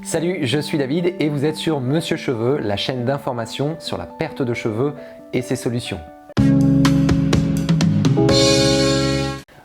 Salut, je suis David et vous êtes sur Monsieur Cheveux, la chaîne d'information sur la perte de cheveux et ses solutions.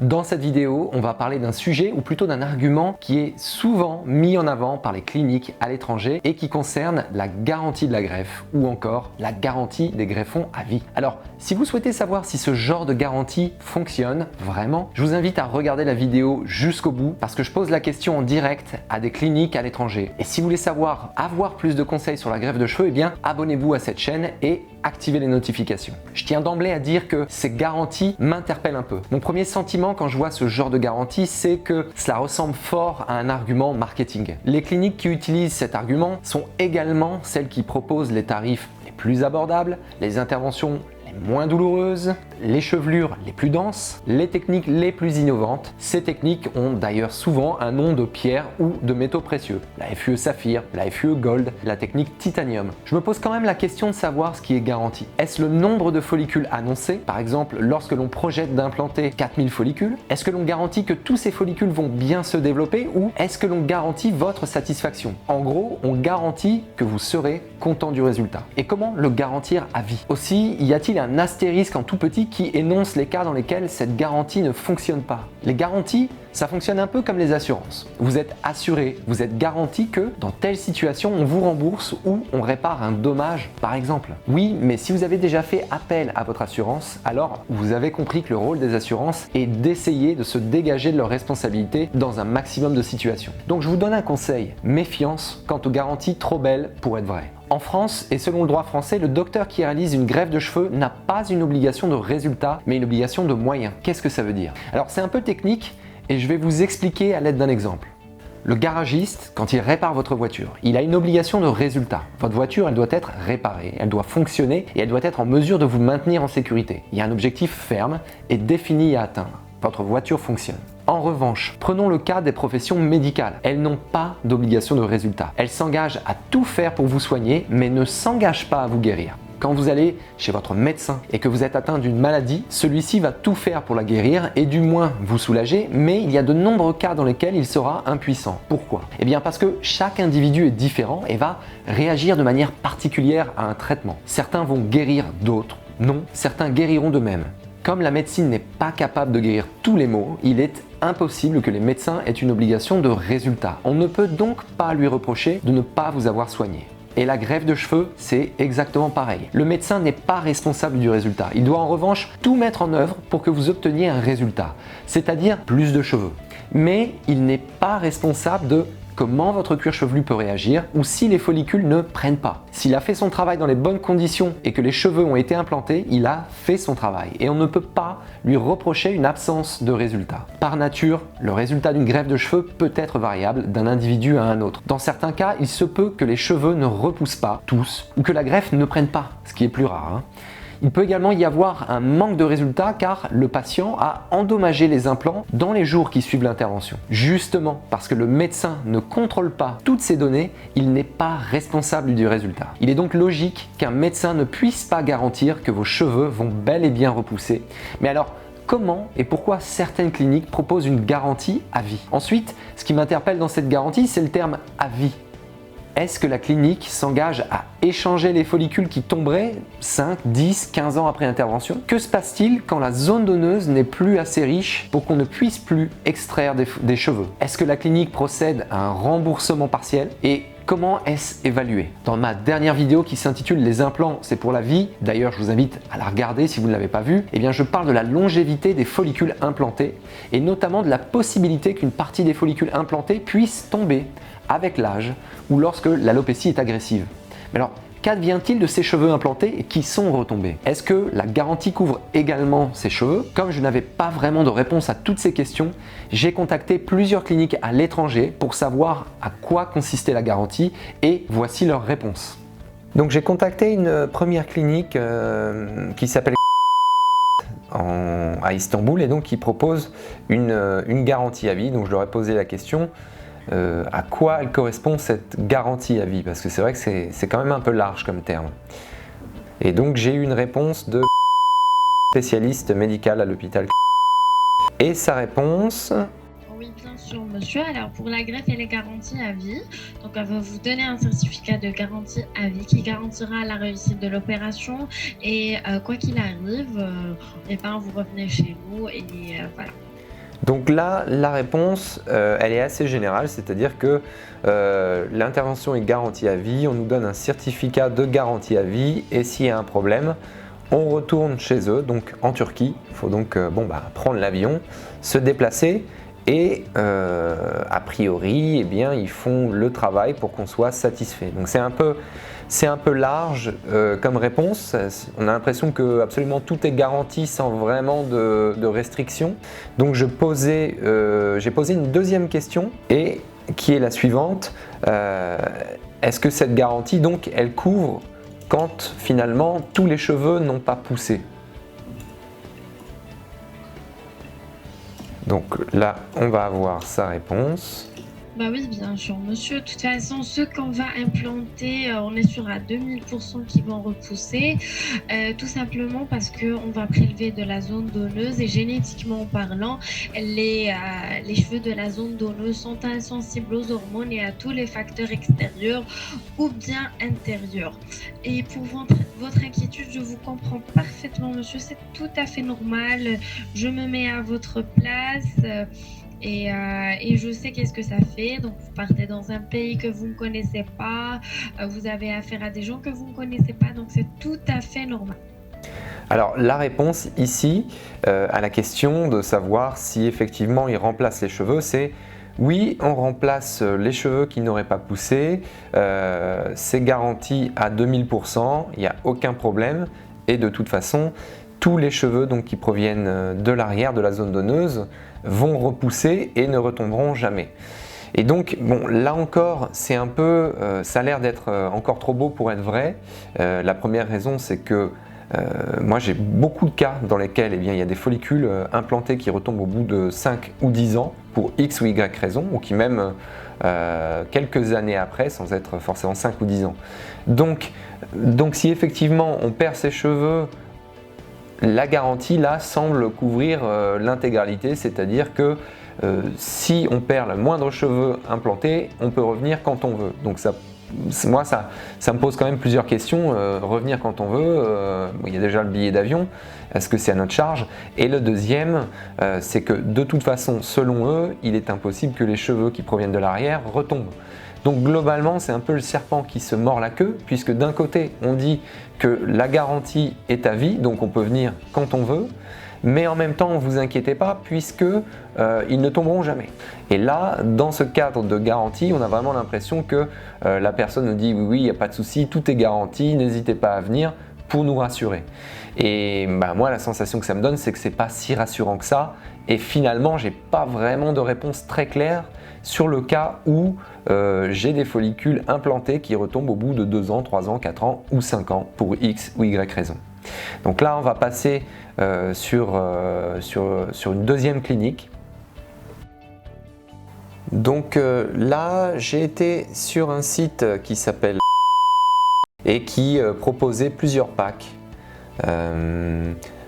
Dans cette vidéo, on va parler d'un sujet ou plutôt d'un argument qui est souvent mis en avant par les cliniques à l'étranger et qui concerne la garantie de la greffe ou encore la garantie des greffons à vie. Alors, si vous souhaitez savoir si ce genre de garantie fonctionne vraiment, je vous invite à regarder la vidéo jusqu'au bout parce que je pose la question en direct à des cliniques à l'étranger. Et si vous voulez avoir plus de conseils sur la greffe de cheveux, eh bien abonnez-vous à cette chaîne et activez les notifications. Je tiens d'emblée à dire que ces garanties m'interpellent un peu. Mon premier sentiment quand je vois ce genre de garantie, c'est que cela ressemble fort à un argument marketing. Les cliniques qui utilisent cet argument sont également celles qui proposent les tarifs les plus abordables, les interventions moins douloureuses, les chevelures les plus denses, les techniques les plus innovantes. Ces techniques ont d'ailleurs souvent un nom de pierre ou de métaux précieux. La FUE Saphir, la FUE Gold, la technique Titanium. Je me pose quand même la question de savoir ce qui est garanti. Est-ce le nombre de follicules annoncés? Par exemple, lorsque l'on projette d'implanter 4000 follicules, est-ce que l'on garantit que tous ces follicules vont bien se développer ou est-ce que l'on garantit votre satisfaction? En gros, on garantit que vous serez content du résultat. Et comment le garantir à vie? Aussi, y a-t-il un astérisque en tout petit qui énonce les cas dans lesquels cette garantie ne fonctionne pas? Les garanties, ça fonctionne un peu comme les assurances. Vous êtes assuré, vous êtes garanti que dans telle situation, on vous rembourse ou on répare un dommage, par exemple. Oui, mais si vous avez déjà fait appel à votre assurance, alors vous avez compris que le rôle des assurances est d'essayer de se dégager de leurs responsabilités dans un maximum de situations. Donc je vous donne un conseil, méfiance quant aux garanties trop belles pour être vraies. En France, et selon le droit français, le docteur qui réalise une greffe de cheveux n'a pas une obligation de résultat, mais une obligation de moyens. Qu'est-ce que ça veut dire? Alors c'est un peu technique et je vais vous expliquer à l'aide d'un exemple. Le garagiste, quand il répare votre voiture, il a une obligation de résultat. Votre voiture, elle doit être réparée, elle doit fonctionner et elle doit être en mesure de vous maintenir en sécurité. Il y a un objectif ferme et défini à atteindre. Votre voiture fonctionne. En revanche, prenons le cas des professions médicales. Elles n'ont pas d'obligation de résultat. Elles s'engagent à tout faire pour vous soigner, mais ne s'engagent pas à vous guérir. Quand vous allez chez votre médecin et que vous êtes atteint d'une maladie, celui-ci va tout faire pour la guérir et du moins vous soulager, mais il y a de nombreux cas dans lesquels il sera impuissant. Pourquoi? Eh bien parce que chaque individu est différent et va réagir de manière particulière à un traitement. Certains vont guérir, d'autres non. Certains guériront d'eux-mêmes. Comme la médecine n'est pas capable de guérir tous les maux, il est impossible que les médecins aient une obligation de résultat. On ne peut donc pas lui reprocher de ne pas vous avoir soigné. Et la greffe de cheveux, c'est exactement pareil. Le médecin n'est pas responsable du résultat. Il doit en revanche tout mettre en œuvre pour que vous obteniez un résultat, c'est-à-dire plus de cheveux. Mais il n'est pas responsable de comment votre cuir chevelu peut réagir ou si les follicules ne prennent pas. S'il a fait son travail dans les bonnes conditions et que les cheveux ont été implantés, il a fait son travail et on ne peut pas lui reprocher une absence de résultat. Par nature, le résultat d'une greffe de cheveux peut être variable d'un individu à un autre. Dans certains cas, il se peut que les cheveux ne repoussent pas tous ou que la greffe ne prenne pas, ce qui est plus rare. Il peut également y avoir un manque de résultats car le patient a endommagé les implants dans les jours qui suivent l'intervention. Justement, parce que le médecin ne contrôle pas toutes ces données, il n'est pas responsable du résultat. Il est donc logique qu'un médecin ne puisse pas garantir que vos cheveux vont bel et bien repousser. Mais alors, comment et pourquoi certaines cliniques proposent une garantie à vie? Ensuite, ce qui m'interpelle dans cette garantie, c'est le terme « à vie ». Est-ce que la clinique s'engage à échanger les follicules qui tomberaient 5, 10, 15 ans après intervention? Que se passe-t-il quand la zone donneuse n'est plus assez riche pour qu'on ne puisse plus extraire des cheveux? Est-ce que la clinique procède à un remboursement partiel? Et comment est-ce évalué? Dans ma dernière vidéo qui s'intitule « Les implants, c'est pour la vie », d'ailleurs je vous invite à la regarder si vous ne l'avez pas vue, eh bien je parle de la longévité des follicules implantés et notamment de la possibilité qu'une partie des follicules implantés puisse tomber avec l'âge ou lorsque l'alopécie est agressive. Mais alors, qu'advient-il de ces cheveux implantés et qui sont retombés? Est-ce que la garantie couvre également ces cheveux? Comme je n'avais pas vraiment de réponse à toutes ces questions, j'ai contacté plusieurs cliniques à l'étranger pour savoir à quoi consistait la garantie et voici leurs réponses. Donc j'ai contacté une première clinique qui s'appelle à Istanbul et donc qui propose une garantie à vie. Donc je leur ai posé la question à quoi elle correspond cette garantie à vie, parce que c'est vrai que c'est quand même un peu large comme terme. Et donc j'ai eu une réponse de spécialiste médical à l'hôpital. Et sa réponse: oui, bien sûr, monsieur. Alors pour la greffe, elle est garantie à vie. Donc elle va vous donner un certificat de garantie à vie qui garantira la réussite de l'opération. Et quoi qu'il arrive, eh ben, vous revenez chez nous et voilà. Donc là, la réponse, elle est assez générale, c'est-à-dire que l'intervention est garantie à vie, on nous donne un certificat de garantie à vie et s'il y a un problème, on retourne chez eux, donc en Turquie. Il faut donc prendre l'avion, se déplacer et a priori, eh bien, ils font le travail pour qu'on soit satisfait. Donc c'est un peu large comme réponse. On a l'impression que absolument tout est garanti sans vraiment de restrictions. Donc j'ai posé une deuxième question et qui est la suivante. Est-ce que cette garantie, donc, elle couvre quand finalement tous les cheveux n'ont pas poussé? Donc là, on va avoir sa réponse. Bah oui, bien sûr, monsieur. De toute façon, ceux qu'on va implanter, on est sûr à 2000% qui vont repousser, tout simplement parce qu'on va prélever de la zone donneuse et génétiquement parlant, les cheveux de la zone donneuse sont insensibles aux hormones et à tous les facteurs extérieurs ou bien intérieurs. Et pour votre inquiétude, je vous comprends parfaitement, monsieur. C'est tout à fait normal. Je me mets à votre place. Et je sais qu'est-ce que ça fait. Donc, vous partez dans un pays que vous ne connaissez pas, vous avez affaire à des gens que vous ne connaissez pas, donc c'est tout à fait normal. Alors, la réponse ici à la question de savoir si effectivement il remplace les cheveux, c'est oui, on remplace les cheveux qui n'auraient pas poussé, c'est garanti à 2000%, il n'y a aucun problème et de toute façon, tous les cheveux donc, qui proviennent de l'arrière de la zone donneuse vont repousser et ne retomberont jamais. Et donc, bon, là encore, c'est un peu, ça a l'air d'être encore trop beau pour être vrai. La première raison, c'est que moi j'ai beaucoup de cas dans lesquels il y a des follicules implantés qui retombent au bout de 5 ou 10 ans pour X ou Y raison, ou qui même quelques années après, sans être forcément 5 ou 10 ans. Donc si effectivement on perd ses cheveux, la garantie là semble couvrir l'intégralité, c'est-à-dire que si on perd le moindre cheveu implanté, on peut revenir quand on veut. Donc ça me pose quand même plusieurs questions. Revenir quand on veut, il y a déjà le billet d'avion, est-ce que c'est à notre charge? Et le deuxième, c'est que de toute façon, selon eux, il est impossible que les cheveux qui proviennent de l'arrière retombent. Donc globalement, c'est un peu le serpent qui se mord la queue, puisque d'un côté, on dit que la garantie est à vie, donc on peut venir quand on veut, mais en même temps, ne vous inquiétez pas, puisque ils ne tomberont jamais. Et là, dans ce cadre de garantie, on a vraiment l'impression que la personne nous dit oui, il n'y a pas de souci, tout est garanti, n'hésitez pas à venir, pour nous rassurer. Et moi, la sensation que ça me donne, c'est que c'est pas si rassurant que ça. Et finalement, j'ai pas vraiment de réponse très claire sur le cas où j'ai des follicules implantés qui retombent au bout de 2 ans, 3 ans, 4 ans ou 5 ans pour X ou Y raison. Donc là, on va passer sur une deuxième clinique. Donc là, j'ai été sur un site qui s'appelle et qui proposait plusieurs packs,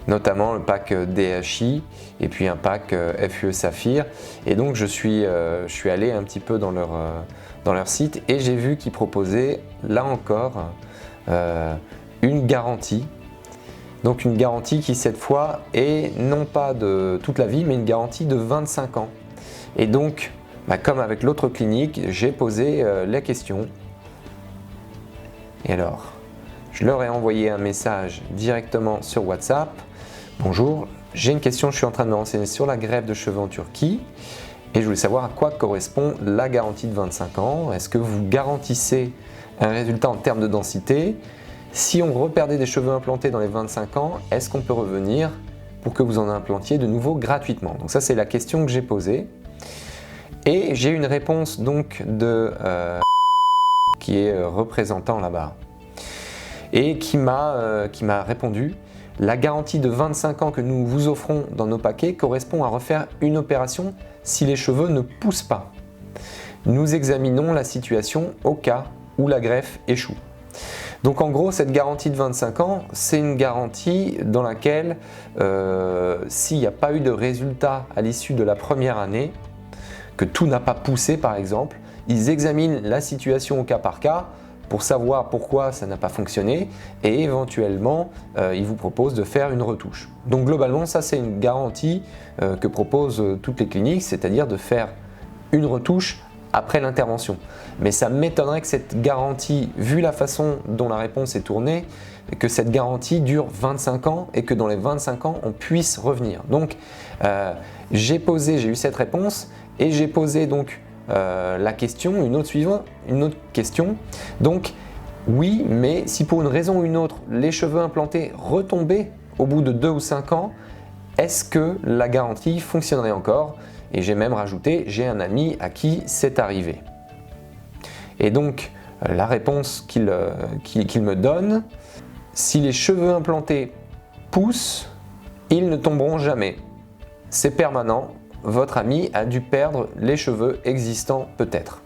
notamment le pack DHI et puis un pack FUE Saphir. Et donc je suis allé un petit peu dans leur site et j'ai vu qu'ils proposaient là encore une garantie. Donc une garantie qui cette fois est non pas de toute la vie mais une garantie de 25 ans. Et donc comme avec l'autre clinique, j'ai posé les questions. Et alors, je leur ai envoyé un message directement sur WhatsApp. Bonjour, j'ai une question, je suis en train de me renseigner sur la greffe de cheveux en Turquie et je voulais savoir à quoi correspond la garantie de 25 ans. Est-ce que vous garantissez un résultat en termes de densité? Si on reperdait des cheveux implantés dans les 25 ans, est-ce qu'on peut revenir pour que vous en implantiez de nouveau gratuitement? Donc ça, c'est la question que j'ai posée. Et j'ai une réponse donc de qui est représentant là-bas et qui m'a répondu: la garantie de 25 ans que nous vous offrons dans nos paquets correspond à refaire une opération si les cheveux ne poussent pas. Nous examinons la situation au cas où la greffe échoue. Donc en gros, cette garantie de 25 ans, c'est une garantie dans laquelle s'il n'y a pas eu de résultat à l'issue de la première année, que tout n'a pas poussé par exemple, ils examinent la situation au cas par cas pour savoir pourquoi ça n'a pas fonctionné et éventuellement ils vous proposent de faire une retouche. Donc globalement ça c'est une garantie que proposent toutes les cliniques, c'est-à-dire de faire une retouche après l'intervention. Mais ça m'étonnerait que cette garantie, vu la façon dont la réponse est tournée, que cette garantie dure 25 ans et que dans les 25 ans on puisse revenir. Donc j'ai eu cette réponse et j'ai posé donc la question, une autre question. Donc oui, mais si pour une raison ou une autre les cheveux implantés retombaient au bout de 2 ou 5 ans, est-ce que la garantie fonctionnerait encore? Et j'ai même rajouté, j'ai un ami à qui c'est arrivé. Et donc la réponse qu'il me donne, si les cheveux implantés poussent, ils ne tomberont jamais. C'est permanent, votre ami a dû perdre les cheveux existants peut-être.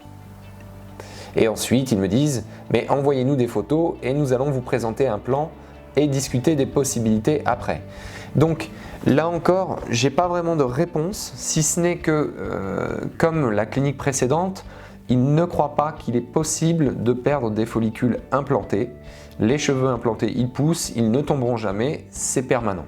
Et ensuite ils me disent, mais envoyez-nous des photos et nous allons vous présenter un plan et discuter des possibilités après. Donc là encore, j'ai pas vraiment de réponse, si ce n'est que comme la clinique précédente, ils ne croient pas qu'il est possible de perdre des follicules implantés. Les cheveux implantés, ils poussent, ils ne tomberont jamais, c'est permanent.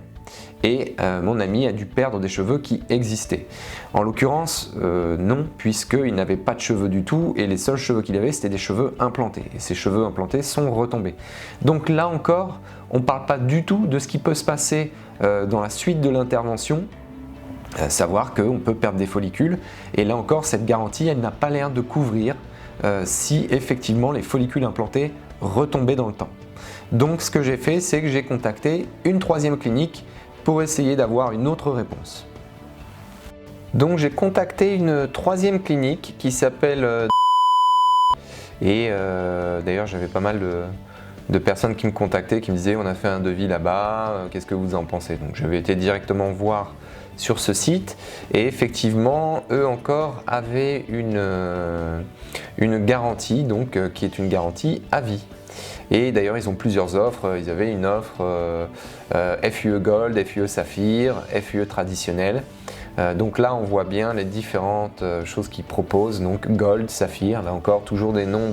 Et mon ami a dû perdre des cheveux qui existaient. En l'occurrence, non, puisqu'il n'avait pas de cheveux du tout et les seuls cheveux qu'il avait, c'était des cheveux implantés. Et ces cheveux implantés sont retombés. Donc là encore, on ne parle pas du tout de ce qui peut se passer dans la suite de l'intervention, savoir qu'on peut perdre des follicules. Et là encore, cette garantie, elle n'a pas l'air de couvrir si effectivement les follicules implantés retombaient dans le temps. Donc ce que j'ai fait, c'est que j'ai contacté une troisième clinique pour essayer d'avoir une autre réponse. Donc j'ai contacté une troisième clinique qui s'appelle et d'ailleurs j'avais pas mal de personnes qui me contactaient, qui me disaient on a fait un devis là-bas, qu'est-ce que vous en pensez? Donc j'avais été directement voir sur ce site et effectivement eux encore avaient une garantie donc, qui est une garantie à vie. Et d'ailleurs ils ont plusieurs offres, ils avaient une offre FUE Gold, FUE Saphir, FUE traditionnel. Donc là on voit bien les différentes choses qu'ils proposent, donc Gold, Saphir, là encore toujours des noms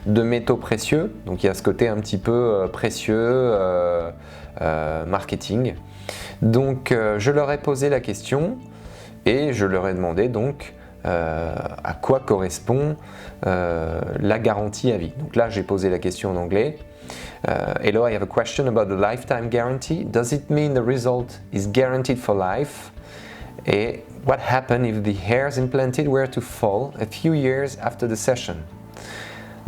de métaux précieux, donc il y a ce côté un petit peu précieux, marketing. Donc je leur ai posé la question et je leur ai demandé donc à quoi correspond la garantie à vie. Donc là j'ai posé la question en anglais. Hello, I have a question about the lifetime guarantee. Does it mean the result is guaranteed for life? Et what happened if the hairs implanted were to fall a few years after the session?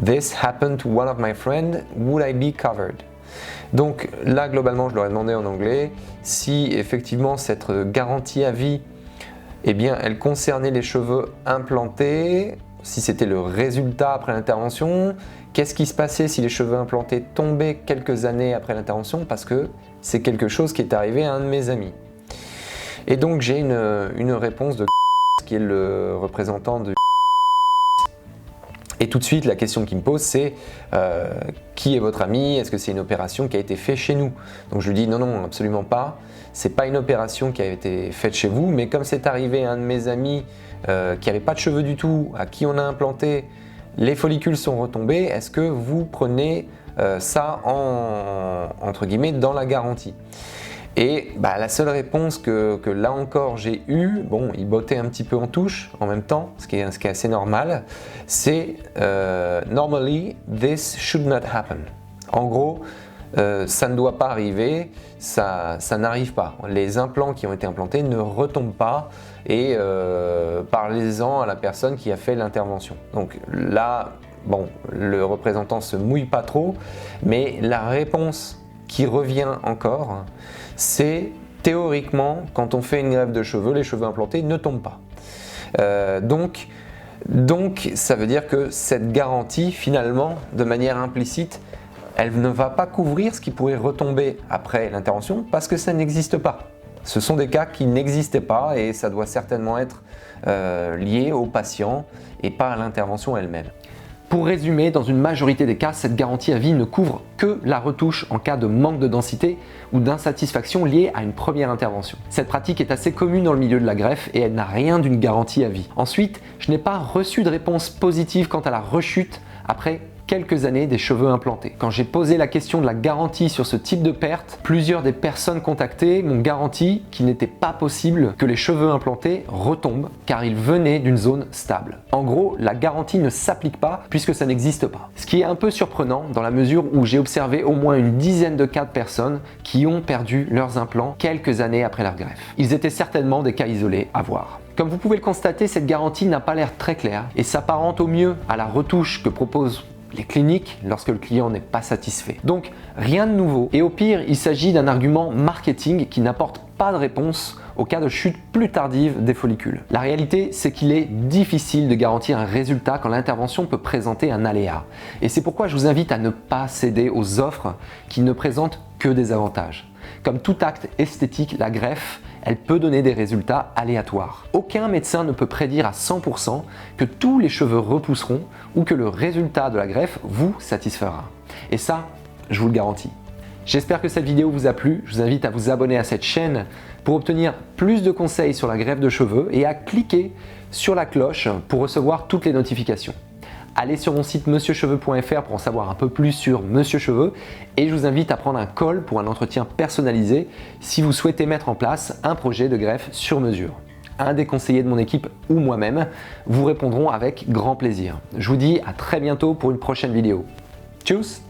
This happened to one of my friends. Would I be covered? Donc là globalement je leur ai demandé en anglais si effectivement cette garantie à vie, eh bien, elle concernait les cheveux implantés, si c'était le résultat après l'intervention, qu'est-ce qui se passait si les cheveux implantés tombaient quelques années après l'intervention, parce que c'est quelque chose qui est arrivé à un de mes amis. Et donc j'ai une réponse de qui est le représentant de et tout de suite la question qu'il me pose c'est qui est votre ami, est-ce que c'est une opération qui a été faite chez nous? Donc je lui dis non absolument pas, c'est pas une opération qui a été faite chez vous, mais comme c'est arrivé à un de mes amis qui n'avait pas de cheveux du tout, à qui on a implanté, les follicules sont retombés, est-ce que vous prenez ça entre guillemets dans la garantie? Et bah, la seule réponse que là encore j'ai eue, bon, il bottait un petit peu en touche en même temps, ce qui est assez normal, c'est normally this should not happen. En gros, ça ne doit pas arriver, ça n'arrive pas. Les implants qui ont été implantés ne retombent pas et parlez-en à la personne qui a fait l'intervention. Donc là, bon, le représentant se mouille pas trop, mais la réponse qui revient encore, c'est théoriquement, quand on fait une greffe de cheveux, les cheveux implantés ne tombent pas. Donc ça veut dire que cette garantie, finalement, de manière implicite, elle ne va pas couvrir ce qui pourrait retomber après l'intervention parce que ça n'existe pas. Ce sont des cas qui n'existaient pas et ça doit certainement être lié au patient et pas à l'intervention elle-même. Pour résumer, dans une majorité des cas, cette garantie à vie ne couvre que la retouche en cas de manque de densité ou d'insatisfaction liée à une première intervention. Cette pratique est assez commune dans le milieu de la greffe et elle n'a rien d'une garantie à vie. Ensuite, je n'ai pas reçu de réponse positive quant à la rechute après quelques années des cheveux implantés. Quand j'ai posé la question de la garantie sur ce type de perte, plusieurs des personnes contactées m'ont garanti qu'il n'était pas possible que les cheveux implantés retombent car ils venaient d'une zone stable. En gros, la garantie ne s'applique pas puisque ça n'existe pas. Ce qui est un peu surprenant dans la mesure où j'ai observé au moins une dizaine de cas de personnes qui ont perdu leurs implants quelques années après leur greffe. Ils étaient certainement des cas isolés à voir. Comme vous pouvez le constater, cette garantie n'a pas l'air très claire et s'apparente au mieux à la retouche que proposent les cliniques lorsque le client n'est pas satisfait. Donc rien de nouveau et au pire il s'agit d'un argument marketing qui n'apporte pas de réponse au cas de chute plus tardive des follicules. La réalité c'est qu'il est difficile de garantir un résultat quand l'intervention peut présenter un aléa et c'est pourquoi je vous invite à ne pas céder aux offres qui ne présentent que des avantages. Comme tout acte esthétique, la greffe, elle peut donner des résultats aléatoires. Aucun médecin ne peut prédire à 100% que tous les cheveux repousseront ou que le résultat de la greffe vous satisfera. Et ça, je vous le garantis. J'espère que cette vidéo vous a plu. Je vous invite à vous abonner à cette chaîne pour obtenir plus de conseils sur la greffe de cheveux et à cliquer sur la cloche pour recevoir toutes les notifications. Allez sur mon site monsieurcheveux.fr pour en savoir un peu plus sur Monsieur Cheveux et je vous invite à prendre un call pour un entretien personnalisé si vous souhaitez mettre en place un projet de greffe sur mesure. Un des conseillers de mon équipe ou moi-même vous répondront avec grand plaisir. Je vous dis à très bientôt pour une prochaine vidéo. Tchuss!